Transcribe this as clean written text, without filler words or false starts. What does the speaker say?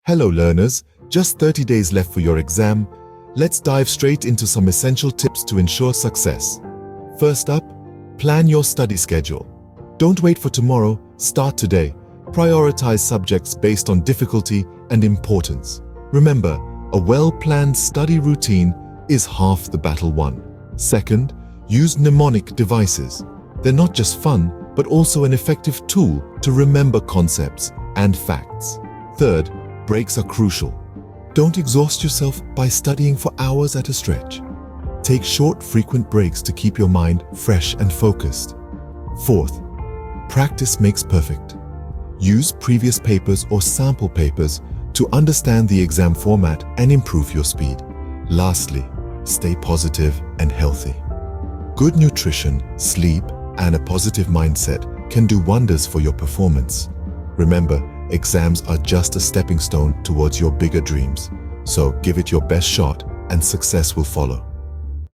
Hello learners, just 30 days left for your exam. Let's dive straight into some essential tips to ensure success. First up, plan your study schedule. Don't wait for tomorrow, start today. Prioritize subjects based on difficulty and importance. Remember, a well-planned study routine is half the battle won. Second, use mnemonic devices. They're not just fun, but also an effective tool to remember concepts and facts. Third, breaks are crucial. Don't exhaust yourself by studying for hours at a stretch. Take short, frequent breaks to keep your mind fresh and focused. Fourth, practice makes perfect. Use previous papers or sample papers to understand the exam format and improve your speed. Lastly, stay positive and healthy. Good nutrition, sleep, and a positive mindset can do wonders for your performance. Remember, exams are just a stepping stone towards your bigger dreams. So give it your best shot and success will follow.